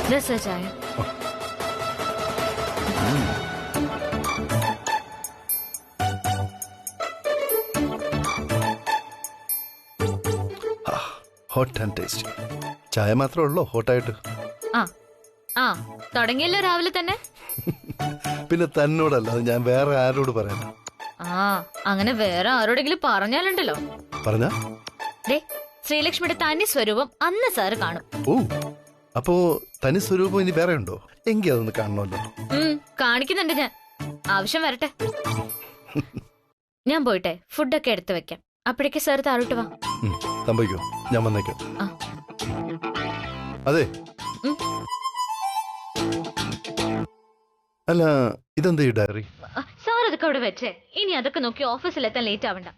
ചായ. Hot and tasty. ചായ മാത്രമേ ഉള്ളോ ഹോട്ടായിട്ട്? ആ തുടങ്ങിയല്ലോ രാവിലെ തന്നെ. പിന്നെ തന്നോടല്ല, അത് ഞാൻ വേറെ ആരോട് പറയാം? അങ്ങനെ വേറെ ആരോടെങ്കിലും പറഞ്ഞാലുണ്ടല്ലോ. പറഞ്ഞ ശ്രീലക്ഷ്മിയുടെ തനി സ്വരൂപം അന്ന് സാറ് കാണും. ഓ, അപ്പോ തനി സ്വരൂപം ഇനി വേറെ ഉണ്ടോ? എങ്കിൽ അതൊന്ന് കാണണമല്ലോ. കാണിക്കുന്നുണ്ട് ഞാൻ. ആവശ്യം വരട്ടെ. ഞാൻ പോയിട്ടെ ഫുഡൊക്കെ എടുത്തു വെക്കാം. അപ്പോഴേക്ക് സാർ താഴോട്ട് വാ. സംഭവിക്കോ? ഞാൻ വന്നേക്കാം. അതെ, അല്ല ഇതെന്താ ഈ ഡയറി? സാർ അതൊക്കെ അവിടെ വെച്ചേ. ഇനി അതൊക്കെ നോക്കി ഓഫീസിലെത്താൻ ലേറ്റ് ആവണ്ട.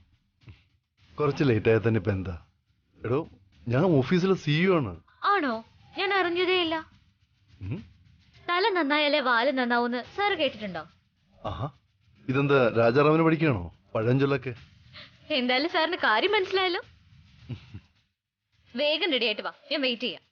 കുറച്ച് ലേറ്റ് ആയാൽ തന്നെ ഇപ്പൊ എന്താ? എടോ, ഞാൻ ഓഫീസിലെ CEO ആണ്. ആണോ? ഞാൻ അറിഞ്ഞതേ ഇല്ല. തല നന്നായാലേ വാല് നന്നാവൂന്ന് സാർ കേട്ടിട്ടുണ്ടോ? ആഹാ, ഇതെന്താ രാജാറാമിന് പഠിക്കുകയാണോ പഴഞ്ചൊല്ലൊക്കെ? എന്തായാലും സാറിന് കാര്യം മനസ്സിലായല്ലോ. വേഗം റെഡി ആയിട്ട് വാ, ഞാൻ വെയിറ്റ് ചെയ്യാം.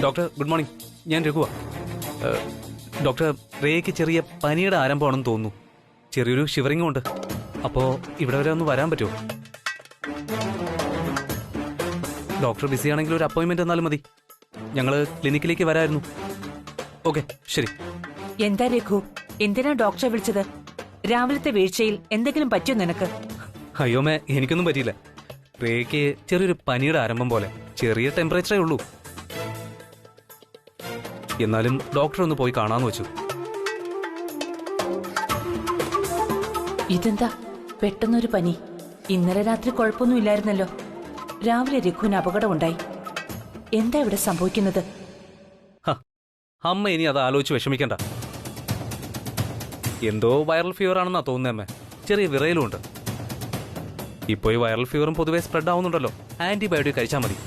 Doctor good morning. ഞാൻ രഘുവാ. ഡോക്ടർ, റേയ്ക്ക് ചെറിയ പനിയുടെ ആരംഭമാണെന്ന് തോന്നുന്നു. ചെറിയൊരു ഷിവറിങ്ങും ഉണ്ട്. അപ്പോൾ ഇവിടെ വരെ ഒന്ന് വരാൻ പറ്റുമോ? ഡോക്ടർ ബിസി ആണെങ്കിൽ ഒരു അപ്പോയിൻമെന്റ് തന്നാലും മതി. ഞങ്ങൾ ക്ലിനിക്കിലേക്ക് വരായിരുന്നു. ഓക്കെ, ശരി. എന്താ രഘു, എന്തിനാ ഡോക്ടറെ വിളിച്ചത്? രാവിലത്തെ വീഴ്ചയിൽ എന്തെങ്കിലും പറ്റിയോ നിനക്ക്? അയ്യോമേ, എനിക്കൊന്നും പറ്റിയില്ല. റേയ്ക്ക് ചെറിയൊരു പനിയുടെ ആരംഭം പോലെ. ചെറിയ ടെമ്പറേച്ചറേ ഉള്ളൂ. എന്നാലും ഡോക്ടർ ഒന്ന് പോയി കാണാന്ന് വെച്ചു. ഇതെന്താ പെട്ടെന്നൊരു പനി? ഇന്നലെ രാത്രി കുഴപ്പമൊന്നും ഇല്ലായിരുന്നല്ലോ. രാവിലെ രഘുവിന് അപകടമുണ്ടായി. എന്താ ഇവിടെ സംഭവിക്കുന്നത്? അമ്മ ഇനി അത് ആലോചിച്ച് വിഷമിക്കണ്ട. എന്തോ വൈറൽ ഫീവർ ആണെന്നാ തോന്നുന്നേ അമ്മ. ചെറിയ വിറയലും ഉണ്ട്. ഇപ്പോ ഈ വൈറൽ ഫീവറും പൊതുവെ സ്പ്രെഡ് ആവുന്നുണ്ടല്ലോ. ആന്റിബയോട്ടിക് കഴിച്ചാൽ മതി.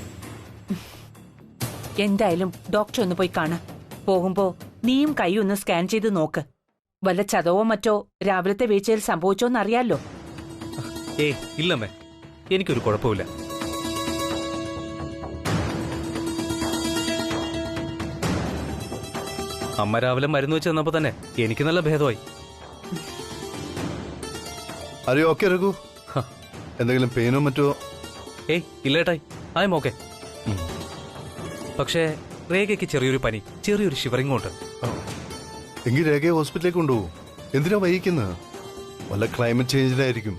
എന്തായാലും ഡോക്ടറെ ഒന്ന് പോയി കാണാം. പോകുമ്പോ നീയും കൈ ഒന്ന് സ്കാൻ ചെയ്ത് നോക്ക്. വല്ല ചതവോ മറ്റോ രാവിലത്തെ വീഴ്ചയിൽ സംഭവിച്ചോന്നറിയാലോ. ഇല്ലമ്മേ, എനിക്കൊരു കുഴപ്പമില്ല. അമ്മ രാവിലെ മരുന്ന് വെച്ച് തന്നപ്പോ തന്നെ എനിക്ക് നല്ല ഭേദമായി. അറിയോ ഓക്കെ രഘു? എന്തെങ്കിലും പെയിനോ മറ്റോ? ഇല്ലേട്ടായി, ഐ എം ഓക്കെ. പക്ഷേ രേഖയ്ക്ക് ചെറിയൊരു പനി, ചെറിയൊരു ഷിവറിംഗും ഉണ്ട്. എങ്കിൽ രേഖയെ ഹോസ്പിറ്റലിലേക്ക് കൊണ്ടുപോകും. എന്തിനാ വൈകിക്കുന്നത്? വല്ല ക്ലൈമറ്റ് ചേഞ്ചിലായിരിക്കും.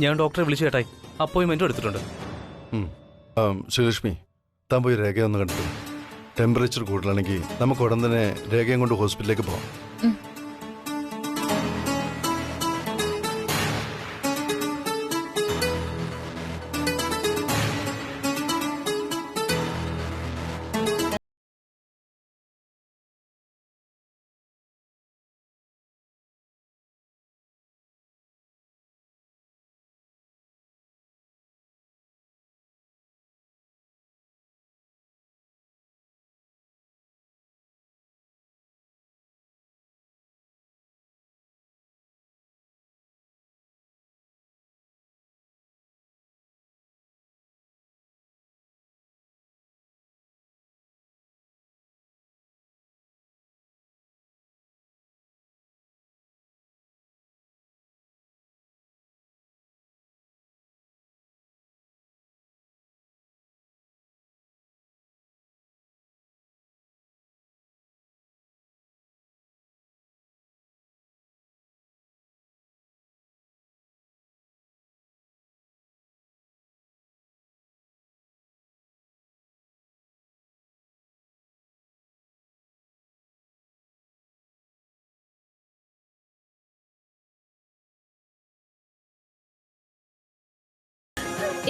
ഞാൻ ഡോക്ടറെ വിളിച്ചു ചേട്ടായി, അപ്പോയിന്റ്മെന്റും എടുത്തിട്ടുണ്ട്. ശ്രീലക്ഷ്മി, താൻ പോയി രേഖയെ ഒന്ന് കണ്ടു. ടെമ്പറേച്ചർ കൂടുതലാണെങ്കിൽ നമുക്ക് ഉടൻ തന്നെ രേഖയും കൊണ്ട് ഹോസ്പിറ്റലിലേക്ക് പോകാം.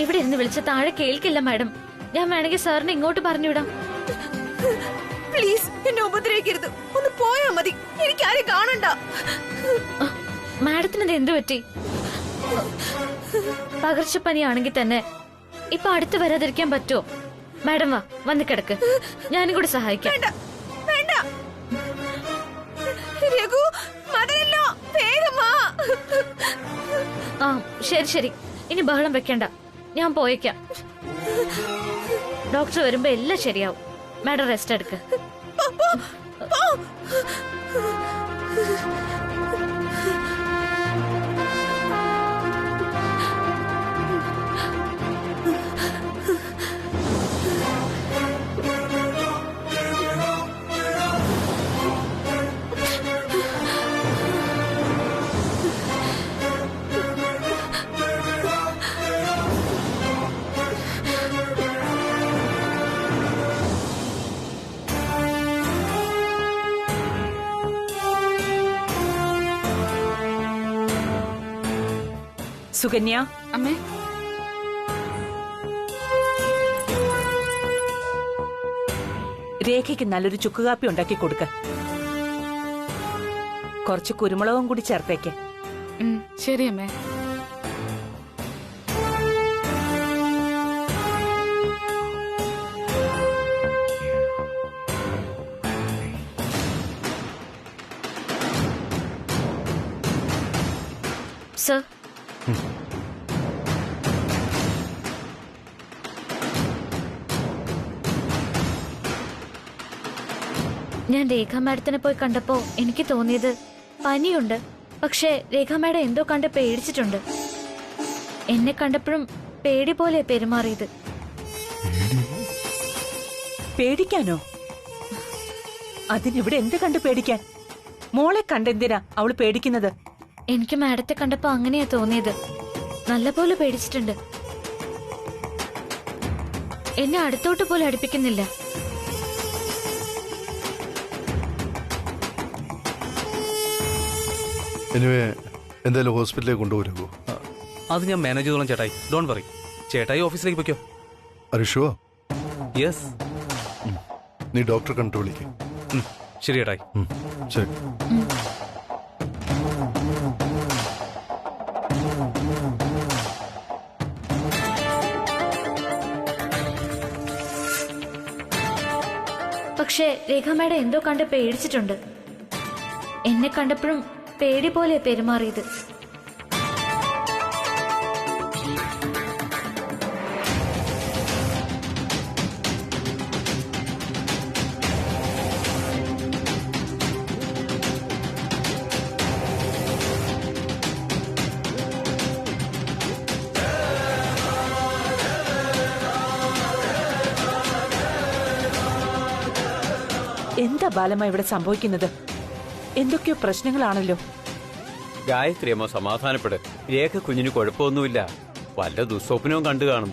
ഇവിടെ ഇരുന്ന് വിളിച്ച താഴെ കേൾക്കില്ല മാഡം. ഞാൻ വേണമെങ്കിൽ സാറിനെ ഇങ്ങോട്ട് പറഞ്ഞുവിടാം. പ്ലീസ് എന്നെ ഉപദ്രവിക്കരുത്. ഒന്ന് പോയാ മതി. എനിക്ക് ആരും കാണണ്ട. മാഡത്തിന് ഇത് എന്ത് പറ്റി? പകർച്ചപ്പനിയാണെങ്കിൽ തന്നെ ഇപ്പൊ അടുത്ത് വരാതിരിക്കാൻ പറ്റുമോ? മാഡം വാ, വന്ന് കിടക്ക്, ഞാനും കൂടി സഹായിക്കാം. വേണ്ട വേണ്ട രഘു, മദനല്ലോ, വേഗം വാ. ആ ശരി ശരി, ഇനി ബഹളം വെക്കണ്ട, ഞാൻ പോയേക്കാം. ഡോക്ടർ വരുമ്പോ എല്ലാം ശരിയാവും. മാഡം റെസ്റ്റ് എടുക്ക്. സുകന്യ, അമ്മേ, രേഖയ്ക്ക് നല്ലൊരു ചുക്കുകാപ്പി ഉണ്ടാക്കി കൊടുക്ക. കുറച്ച് കുരുമുളകും കൂടി ചേർത്തേക്ക്. ശരി അമ്മേ. സർ, ഞാൻ രേഖ മാഡത്തിനെ പോയി കണ്ടപ്പോ എനിക്ക് തോന്നിയത് പനിയുണ്ട്, പക്ഷെ രേഖ മാഡം എന്തോ കണ്ട് പേടിച്ചിട്ടുണ്ട്. എന്നെ കണ്ടപ്പോഴും പേടി പോലെ പെരുമാറിയത്. പേടിക്കാനോ? അതിനിവിടെ എന്ത് കണ്ട് പേടിക്കാൻ? മോളെ കണ്ടെന്തിനാ അവള് പേടിക്കുന്നത്? എനിക്ക് മാഡത്തെ കണ്ടപ്പോ അങ്ങനെയാ തോന്നിയത്. നല്ലപോലെ പേടിച്ചിട്ടുണ്ട്. എന്നെ അടുത്തോട്ട് പോലും അടുപ്പിക്കുന്നില്ല. എനിവേ എന്തായാലും ഹോസ്പിറ്റലിലേക്ക് കൊണ്ടുപോരുമോ? അത് ഞാൻ മാനേജ് ചെയ്തോളാം ചേട്ടായി, ഡോണ്ട് വറി. ചേട്ടായി ഓഫീസിലേക്ക് പൊയ്ക്കോ. അറിഷുവോ? യെസ്. നീ ഡോക്ടറെ കണ്ടു വിളിക്കും. ശരി ചേട്ടായി. ശരി. പക്ഷേ രേഖ മാഡം എന്തോ കണ്ട് പേടിച്ചിട്ടുണ്ട്. എന്നെ കണ്ടപ്പോഴും പേടി പോലെ പെരുമാറിയത്. എന്താ ബാലമ്മ ഇവിടെ സംഭവിക്കുന്നത്? എന്തൊക്കെയോ പ്രശ്നങ്ങളാണല്ലോ. ഗായത്രി അമ്മ സമാധാനപ്പെട്. രേഖ കുഞ്ഞിന് കുഴപ്പമൊന്നുമില്ല. വല്ല ദുസ്വപ്നവും കണ്ടു കാണും.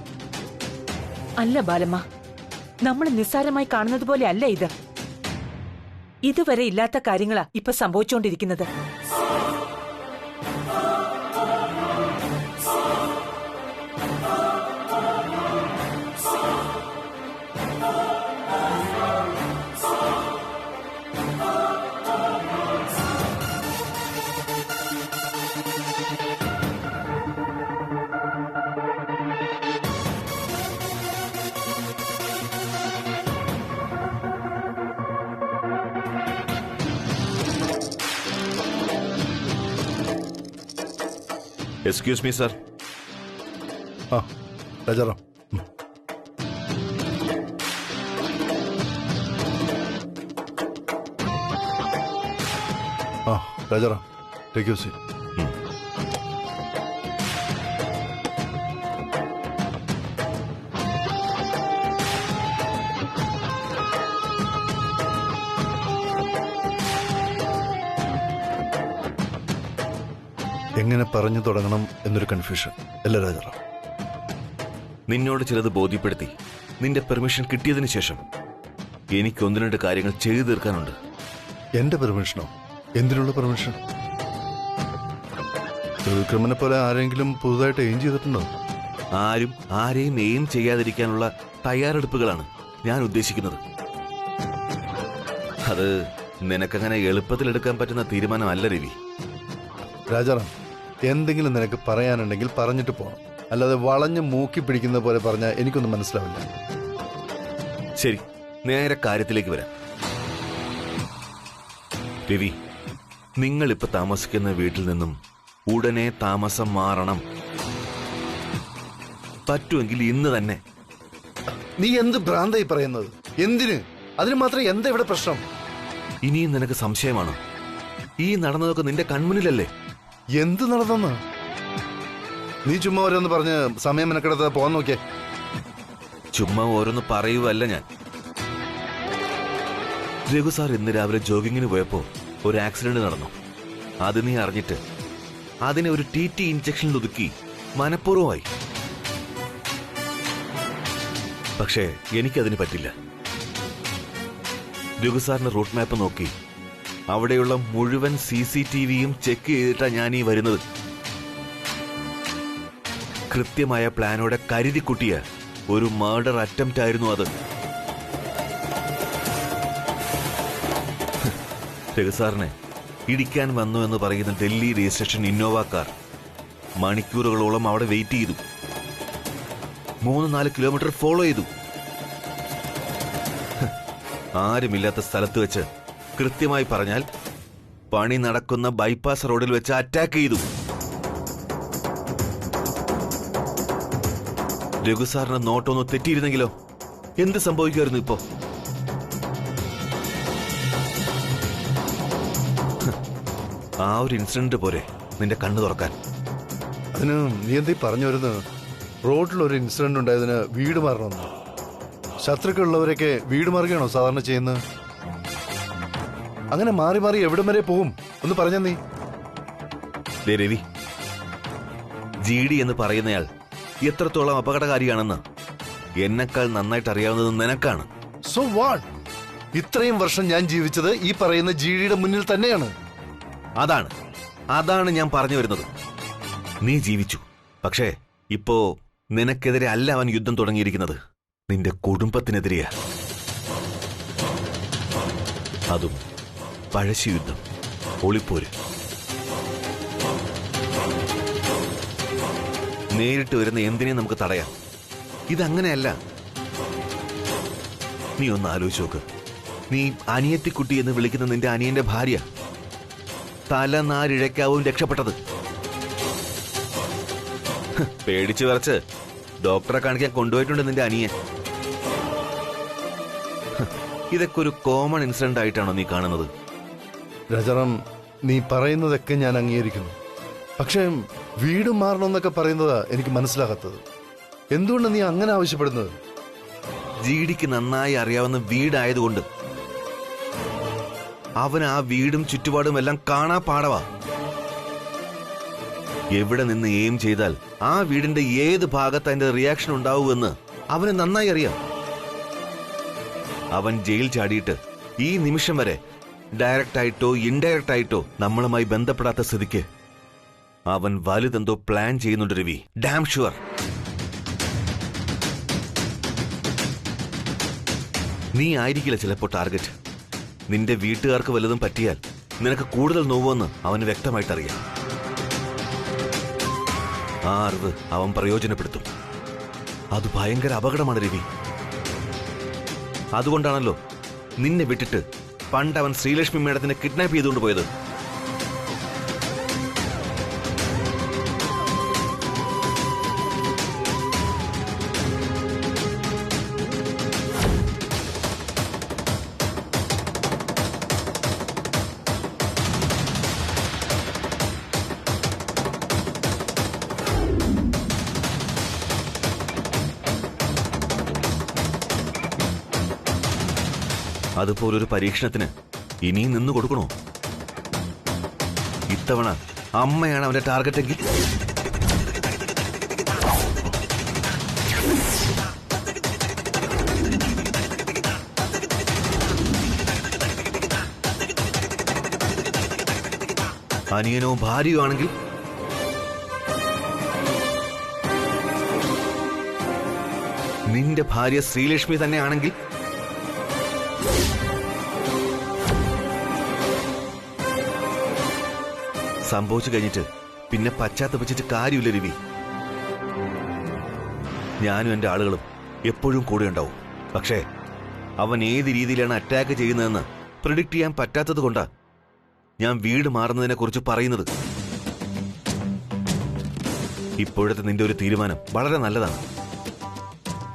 അല്ല ബാലമ്മ, നമ്മൾ നിസ്സാരമായി കാണുന്നത് പോലെ അല്ല ഇത്. ഇതുവരെ ഇല്ലാത്ത കാര്യങ്ങളാ ഇപ്പൊ സംഭവിച്ചുകൊണ്ടിരിക്കുന്നത്. Excuse me, sir. Rajaram, Rajaram, take you seat. എങ്ങനെ പറഞ്ഞു തുടങ്ങണം എന്നൊരു കൺഫ്യൂഷൻ അല്ല രാജാറാം? നിന്നോട് ചിലത് ബോധ്യപ്പെടുത്തി നിന്റെ പെർമിഷൻ കിട്ടിയതിനു ശേഷം എനിക്ക് ഒന്ന് രണ്ട് കാര്യങ്ങൾ ചെയ്തു തീർക്കാനുണ്ട്. എന്റെ പെർമിഷനോ? എന്തിനുള്ള പെർമിഷൻ? ത്രിവിക്രമനെ പോലെ ആരെങ്കിലും പുതുതായിട്ട് എയിം ചെയ്തിട്ടുണ്ടോ? ആരും ആരെയും എയിം ചെയ്യാതിരിക്കാനുള്ള തയ്യാറെടുപ്പുകളാണ് ഞാൻ ഉദ്ദേശിക്കുന്നത്. അത് നിനക്കങ്ങനെ എളുപ്പത്തിലെടുക്കാൻ പറ്റുന്ന തീരുമാനമല്ല രവി. രാജാറാം, എന്തെങ്കിലും നിനക്ക് പറയാനുണ്ടെങ്കിൽ പറഞ്ഞിട്ട് പോകണം. അല്ലാതെ വളഞ്ഞ് മൂക്കി പിടിക്കുന്ന പോലെ പറഞ്ഞാൽ എനിക്കൊന്നും മനസ്സിലാവില്ല. ശരി, നേരെ കാര്യത്തിലേക്ക് വരാം. രവി, നിങ്ങൾ ഇപ്പൊ താമസിക്കുന്ന വീട്ടിൽ നിന്നും ഉടനെ താമസം മാറണം. പറ്റുമെങ്കിൽ ഇന്ന് തന്നെ. നീ എന്ത് ഭ്രാന്തായി പറയുന്നത്? എന്തിന്? അതിന് മാത്രം എന്താ ഇവിടെ പ്രശ്നം? ഇനിയും നിനക്ക് സംശയമാണോ? ഈ നടന്നതൊക്കെ നിന്റെ കൺമുന്നിലല്ലേ? എന്ത് നടന്നെന്ന്? നീ ചുമ്മാ ഓരോന്ന് പറഞ്ഞ് സമയം മെനക്കെടുത്ത് പോകാൻ നോക്കിയേ. ചുമ്മാ ഓരോന്ന് പറയുവല്ല ഞാൻ. രഘു സാർ ഇന്ന് രാവിലെ ജോഗിങ്ങിന് പോയപ്പോ ഒരു ആക്സിഡന്റ് നടന്നു. അത് നീ അറിഞ്ഞിട്ട് അതിനെ ഒരു TT ഇഞ്ചക്ഷനിൽ ഒതുക്കി മനഃപൂർവ്വമായി. പക്ഷേ എനിക്കതിന് പറ്റില്ല. രഘു സാറിന്റെ റൂട്ട് മാപ്പ് നോക്കി അവിടെയുള്ള മുഴുവൻ CCTVയും ചെക്ക് ചെയ്തിട്ടാ ഞാൻ ഈ വരുന്നത്. കൃത്യമായ പ്ലാനോടെ കരുതിക്കുട്ടിയ ഒരു മർഡർ അറ്റംപ്റ്റ് ആയിരുന്നു അത്. രഘുസാറിനെ ഇടിക്കാൻ വന്നു എന്ന് പറയുന്ന ഡൽഹി രജിസ്ട്രേഷൻ ഇന്നോവ കാർ മണിക്കൂറുകളോളം അവിടെ വെയിറ്റ് ചെയ്തു. 3-4 കിലോമീറ്റർ ഫോളോ ചെയ്തു. ആരുമില്ലാത്ത സ്ഥലത്ത് വെച്ച്, കൃത്യമായി പറഞ്ഞാൽ പണി നടക്കുന്ന ബൈപ്പാസ് റോഡിൽ വെച്ച് അറ്റാക്ക് ചെയ്തു. രഘുസാറിന്റെ നോട്ടൊന്ന് തെറ്റിയിരുന്നെങ്കിലോ എന്ത് സംഭവിക്കുമായിരുന്നു ഇപ്പോ? ആ ഒരു ഇൻസിഡന്റ് പോരെ നിന്റെ കണ്ണു തുറക്കാൻ? അതിന് നീ എന്തീ പറഞ്ഞു വരുന്നത്? റോഡിലൊരു ഇൻസിഡന്റ് ഉണ്ടായതിന് വീട് മാറണമെന്ന്. ശത്രുക്കളുള്ളവരൊക്കെ വീട് മാറുകയാണോ സാധാരണ ചെയ്യുന്നത്? അങ്ങനെ മാറി മാറി എവിടം വരെ പോകും ഒന്ന് പറഞ്ഞ നീ. രവി, GD എന്ന് പറയുന്നയാൾ എത്രത്തോളം അപകടകാരിയാണെന്ന് എന്നെക്കാൾ നന്നായിട്ട് അറിയാവുന്നത് നിനക്കാണ്. So what? ഇത്രയും വർഷം ഞാൻ ജീവിച്ചത് ഈ പറയുന്ന GDയുടെ മുന്നിൽ തന്നെയാണ്. അതാണ് ഞാൻ പറഞ്ഞു വരുന്നത്. നീ ജീവിച്ചു, പക്ഷേ ഇപ്പോ നിനക്കെതിരെ അല്ല അവൻ യുദ്ധം തുടങ്ങിയിരിക്കുന്നത്, നിന്റെ കുടുംബത്തിനെതിരെയാ. അതും പഴശ്ശി യുദ്ധം, ഒളിപ്പോര്. നേരിട്ട് വരുന്ന എന്തിനേയും നമുക്ക് തടയാം. ഇതങ്ങനെയല്ല. നീ ഒന്ന് ആലോചിച്ച് നോക്ക്. നീ അനിയത്തിക്കുട്ടി എന്ന് വിളിക്കുന്ന നിന്റെ അനിയന്റെ ഭാര്യ തലനാരിഴയ്ക്കാവും രക്ഷപ്പെട്ടത്. പേടിച്ചു വരച്ച് ഡോക്ടറെ കാണിക്കാൻ കൊണ്ടുപോയിട്ടുണ്ട് നിന്റെ അനിയൻ. ഇതൊക്കെ ഒരു കോമൺ ഇൻസിഡന്റ് ആയിട്ടാണോ നീ കാണുന്നത്? രാജാറാം, നീ പറയുന്നതൊക്കെ ഞാൻ അംഗീകരിക്കുന്നു. പക്ഷേ വീട് മാറണമെന്നൊക്കെ പറയുന്നതാ എനിക്ക് മനസ്സിലാകാത്തത്. എന്തുകൊണ്ട് നീ അങ്ങനെ ആവശ്യപ്പെടുന്നത്? GDക്ക് നന്നായി അറിയാവുന്ന വീടായതുകൊണ്ട്. അവൻ ആ വീടും ചുറ്റുപാടും എല്ലാം കാണാ പാടവാ. എവിടെ നിന്ന് എയിം ചെയ്താൽ ആ വീടിന്റെ ഏത് ഭാഗത്ത് അതിന്റെ റിയാക്ഷൻ ഉണ്ടാവുമെന്ന് അവന് നന്നായി അറിയാം. അവൻ ജയിൽ ചാടിയിട്ട് ഈ നിമിഷം വരെ ഡയറക്റ്റ് ആയിട്ടോ ഇൻഡയറക്റ്റ് ആയിട്ടോ നമ്മളുമായി ബന്ധപ്പെടാത്ത സ്ഥിതിക്ക് അവൻ വലുതെന്തോ പ്ലാൻ ചെയ്യുന്നുണ്ട് രവി. Dam sure. നീ ആയിരിക്കില്ല ചിലപ്പോ ടാർഗറ്റ്. നിന്റെ വീട്ടുകാർക്ക് വല്ലതും പറ്റിയാൽ നിനക്ക് കൂടുതൽ നോവുമെന്ന് അവന് വ്യക്തമായിട്ടറിയാം. ആ അറിവ് അവൻ പ്രയോജനപ്പെടുത്തും. അത് ഭയങ്കര അപകടമാണ് രവി. അതുകൊണ്ടാണല്ലോ നിന്നെ വിട്ടിട്ട് പണ്ട് അവൻ ശ്രീലക്ഷ്മി മേഡത്തിനെ കിഡ്നാപ്പ് ചെയ്തുകൊണ്ട് പോയത്. അതുപോലൊരു പരീക്ഷണത്തിന് ഇനിയും നിന്നു കൊടുക്കണോ? ഇത്തവണ അമ്മയാണ് അവന്റെ ടാർഗറ്റെങ്കിൽ അനിയനോ ഭാര്യയോ ആണെങ്കിൽ നിന്റെ ഭാര്യ ശ്രീലക്ഷ്മി തന്നെ ആണെങ്കിൽ സംഭവിച്ചു കഴിഞ്ഞിട്ട് പിന്നെ പശ്ചാത്തപിച്ചിട്ട് കാര്യമില്ല രവി. ഞാനും എന്റെ ആളുകളും എപ്പോഴും കൂടെ ഉണ്ടാവും. പക്ഷേ അവൻ ഏത് രീതിയിലാണ് അറ്റാക്ക് ചെയ്യുന്നതെന്ന് പ്രിഡിക്റ്റ് ചെയ്യാൻ പറ്റാത്തത് കൊണ്ടാ ഞാൻ വീട് മാറുന്നതിനെ കുറിച്ച് പറയുന്നത്. ഇപ്പോഴത്തെ നിന്റെ ഒരു തീരുമാനം വളരെ നല്ലതാണ്.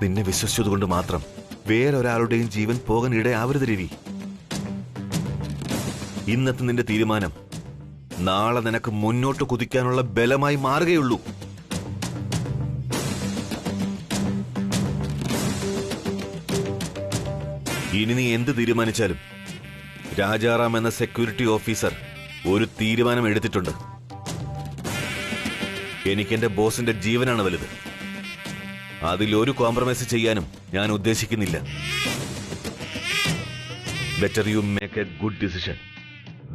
നിന്നെ വിശ്വസിച്ചതുകൊണ്ട് മാത്രം വേറൊരാളുടെയും ജീവൻ പോകാൻ ഇടയാവരുത് രവി. ഇന്നത്തെ നിന്റെ തീരുമാനം നാളെ നിനക്ക് മുന്നോട്ട് കുതിക്കാനുള്ള ബലമായി മാറുകയുള്ളൂ. ഇനി നീ എന്ത് തീരുമാനിച്ചാലും രാജാറാം എന്ന സെക്യൂരിറ്റി ഓഫീസർ ഒരു തീരുമാനം എടുത്തിട്ടുണ്ട്. എനിക്കെന്റെ ബോസിന്റെ ജീവനാണ് വലുത്. അതിലൊരു കോംപ്രമൈസ് ചെയ്യാനും ഞാൻ ഉദ്ദേശിക്കുന്നില്ല. Better you make a good decision,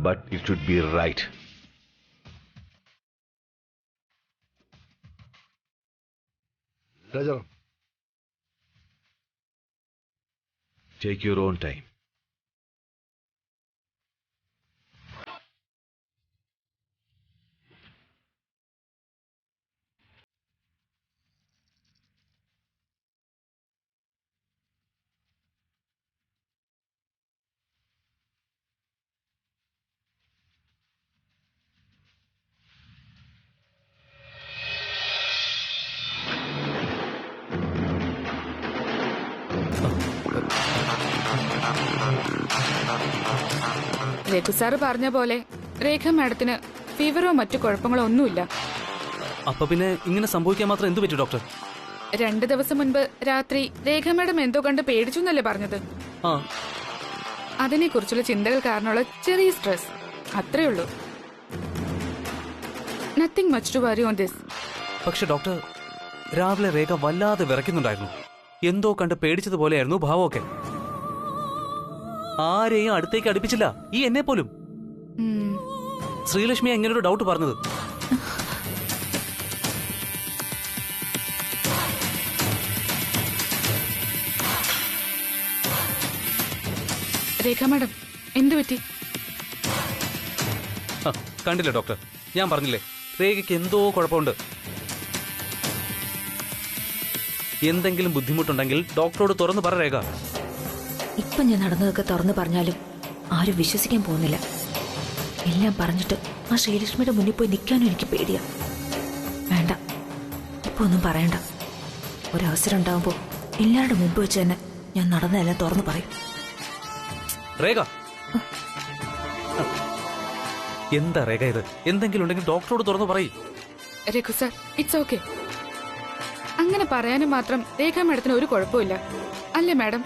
but it should be right. Rajaram, take your own time. Raghu sir പറഞ്ഞ പോലെ രേഖ മാഡത്തിന് ഫീവറോ മറ്റു കുഴപ്പങ്ങളോ ഒന്നുമില്ല. അപ്പൊ പിന്നെ ഇങ്ങനെ സംഭവിക്കാൻ മാത്രം എന്തു പറ്റും ഡോക്ടർ? 2 ദിവസം മുൻപ് രാത്രി രേഖ മാഡം എന്തോ കണ്ട് പേടിച്ചു എന്നല്ലേ പറഞ്ഞത്? ആ, അതിനെ കുറിച്ചുള്ള ചിന്തകൾ കാരണമുള്ള ചെറിയ സ്ട്രെസ്, അത്രേ ഉള്ളൂ. Nothing much to worry on this. പക്ഷെ ഡോക്ടർ, രാവിലെ രേഖ വല്ലാതെ വിറയ്ക്കുന്നുണ്ടായിരുന്നു. എന്തോ കണ്ട് പേടിച്ചതുപോലെയായിരുന്നു ഭാവമൊക്കെ. ആരെയും അടുത്തേക്ക് അടുപ്പിച്ചില്ല, ഈ എന്നെ പോലും. ശ്രീലക്ഷ്മി എങ്ങനെ ഒരു ഡൗട്ട് പറഞ്ഞത്? രേഖ മാഡം എന്തു പറ്റി? കണ്ടില്ല ഡോക്ടർ, ഞാൻ പറഞ്ഞില്ലേ രേഖയ്ക്ക് എന്തോ കുഴപ്പമുണ്ട്. എന്തെങ്കിലും ബുദ്ധിമുട്ടുണ്ടെങ്കിൽ ഡോക്ടറോട് തുറന്നു പറ രേഖ. ഇപ്പൊ ഞാൻ നടന്നതൊക്കെ തുറന്നു പറഞ്ഞാലും ആരും വിശ്വസിക്കാൻ പോകുന്നില്ല. എല്ലാം പറഞ്ഞിട്ട് ആ ശ്രീലക്ഷ്മിയുടെ മുന്നിൽ പോയി നിൽക്കാനും എനിക്ക് പേടിയാ. വേണ്ട, ഇപ്പൊ ഒന്നും പറയണ്ട. ഒരവസരം ഉണ്ടാവുമ്പോ എല്ലാവരുടെ മുമ്പ് വെച്ച് തന്നെ ഞാൻ നടന്നതെല്ലാം തുറന്നു പറയും. രേഖ, എന്താ രേഖ ഇത്? എന്തെങ്കിലും ഉണ്ടെങ്കിൽ ഡോക്ടറോട് തുറന്നു പറയും. Raghu sir, it's okay. അങ്ങനെ പറയാനും മാത്രം രേഖ മാഡത്തിന് ഒരു കുഴപ്പമില്ല അല്ലേ മാഡം?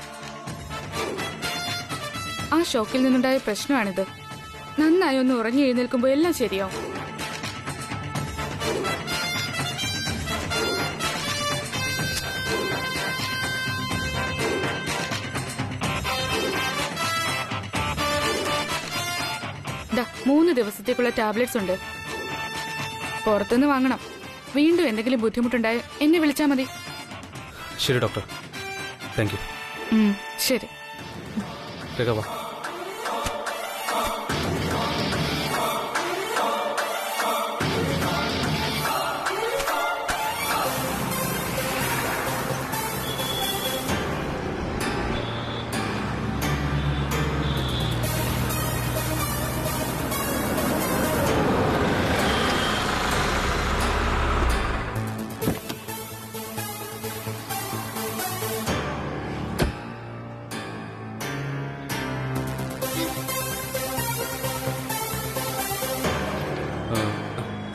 ആ ഷോക്കിൽ നിന്നുണ്ടായ പ്രശ്നമാണിത്. നന്നായി ഒന്ന് ഉറങ്ങി എഴുന്നേൽക്കുമ്പോൾ എല്ലാം ശരിയാവും. ദാ 3 ദിവസത്തേക്കുള്ള ടാബ്ലറ്റ്സ് ഉണ്ട്. പുറത്തുനിന്ന് വാങ്ങണം. വീണ്ടും എന്തെങ്കിലും ബുദ്ധിമുട്ടുണ്ടായ എന്നെ വിളിച്ചാൽ മതി. ശരി ഡോക്ടർ, താങ്ക് യു. ശരി രേഖ വാ.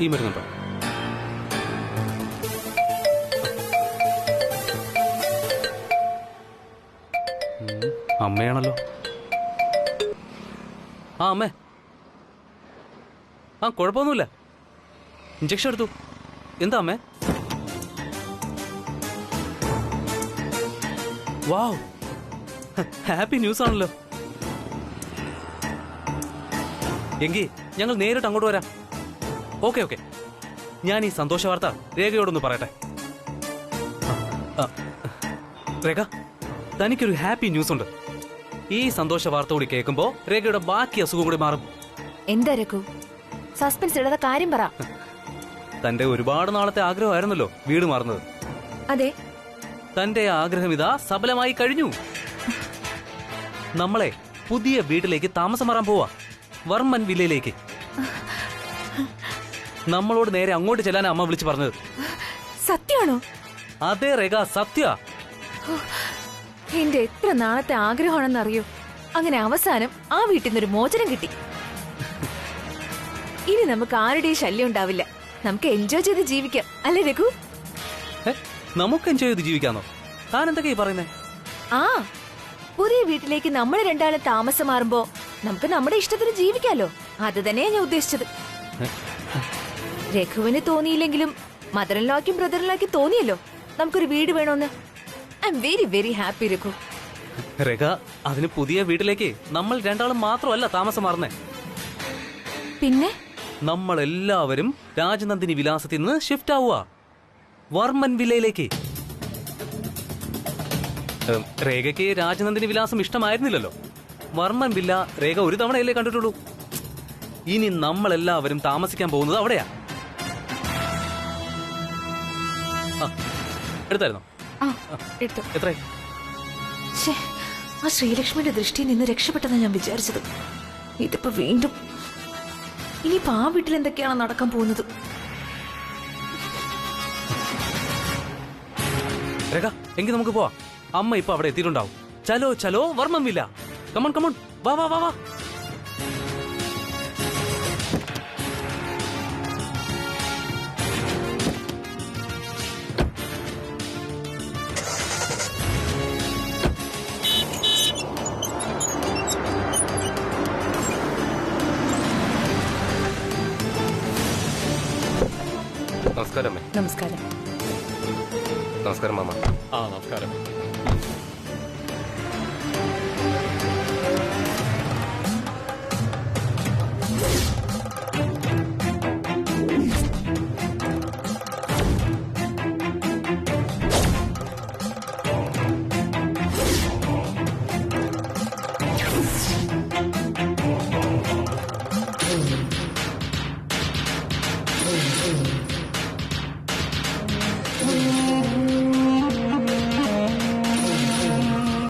ഈ മരുന്നുണ്ടോ? അമ്മയാണല്ലോ. ആ അമ്മേ, ആ കുഴപ്പമൊന്നുമില്ല. ഇഞ്ചക്ഷൻ എടുത്തു. എന്താ അമ്മേ? വാവ്, ഹാപ്പി ന്യൂസ് ആണല്ലോ. എങ്കിൽ ഞങ്ങൾ നേരിട്ട് അങ്ങോട്ട് വരാം. ഓക്കെ ഓക്കെ, ഞാൻ ഈ സന്തോഷ വാർത്ത രേഖയോടൊന്ന് പറയട്ടെ. രേഖ, തനിക്കൊരു ഹാപ്പി ന്യൂസ് ഉണ്ട്. ഈ സന്തോഷ വാർത്ത കൂടി കേൾക്കുമ്പോ രേഖയുടെ ബാക്കി അസുഖം കൂടി മാറും. എന്താ രഘു? സസ്പെൻസ് ഇടാതെ കാര്യം പറ. തന്റെ ഒരുപാട് നാളത്തെ ആഗ്രഹമായിരുന്നല്ലോ വീട് മാറുന്നത്. അതെ. തന്റെ ആഗ്രഹം ഇതാ സഫലമായി കഴിഞ്ഞു. നമ്മളെ പുതിയ വീട്ടിലേക്ക് താമസം മാറാൻ പോവാ, വർമ്മൻ വില്ലയിലേക്ക്. നമ്മളോട് നേരെ അങ്ങോട്ട് ചെല്ലാൻ അമ്മ വിളിച്ചു പറഞ്ഞത്. സത്യാണോ? അതെ രേഖ, സത്യ. എന്റെ എത്ര നാളത്തെ ആഗ്രഹമാണെന്നറിയോ? അങ്ങനെ അവസാനം ആ വീട്ടിൽ നിന്നൊരു മോചനം കിട്ടി. ഇനി നമുക്ക് ആരുടെയും ശല്യം ഉണ്ടാവില്ല. നമുക്ക് എൻജോയ് ചെയ്ത് ജീവിക്കാം, അല്ലേ രഘു? നമുക്ക് എൻജോയ് ചെയ്ത് ജീവിക്കാന്നോ? താൻ എന്തൊക്കെയാ പറയുന്നേ? ആ, പുതിയ വീട്ടിലേക്ക് നമ്മൾ രണ്ടാളും താമസം മാറുമ്പോ നമുക്ക് നമ്മുടെ ഇഷ്ടത്തിന് ജീവിക്കാലോ. അത് തന്നെയാ ഞാൻ ഉദ്ദേശിച്ചത്. രഘുവിന് തോന്നിയില്ലെങ്കിലും മദറിൻലോയ്ക്കും ബ്രദറിൻലോയ്ക്കും തോന്നിയല്ലോ നമുക്കൊരു വീട് വേണോന്ന്. I am very very happy Raghu. Rekha, അതിന് പുതിയ വീട്ടിലേക്ക് നമ്മൾ രണ്ടാളും മാത്രമല്ല താമസം മാറുന്നേ. പിന്നെ നമ്മൾ എല്ലാവരും രാജനന്ദിനി വിലാസത്തിൽ നിന്ന് ഷിഫ്റ്റ് ആവുക വർമ്മൻ വില്ലയിലേക്ക്. രേഖയ്ക്ക് രാജനന്ദിനി വിലാസം ഇഷ്ടമായിരുന്നില്ലല്ലോ. വർമ്മൻ വില്ല രേഖ ഒരു തവണയല്ലേ കണ്ടിട്ടുള്ളൂ. ഇനി നമ്മളെല്ലാവരും താമസിക്കാൻ പോകുന്നത് അവിടെയാ. എടുത്തായിരുന്നോ? എത്ര? ആ ശ്രീലക്ഷ്മിയുടെ ദൃഷ്ടിയിൽ നിന്ന് രക്ഷപ്പെട്ടെന്നാ ഞാൻ വിചാരിച്ചത്. ഇതിപ്പോ വീണ്ടും ഇനിയിപ്പോ ആ വീട്ടിൽ എന്തൊക്കെയാണ് നടക്കാൻ പോകുന്നത്? രേഖ, എങ്കിൽ നമുക്ക് പോവാം. അമ്മ ഇപ്പൊ അവിടെ എത്തിയിട്ടുണ്ടാവും. ചലോ ചലോ വർമ്മൻ വില്ല. കമോൺ കമോൺ, വാ വാ വാ വാ. നമസ്കാരം. നമസ്കാരം. നമസ്കാരം മാമ. ആ നമസ്കാരം.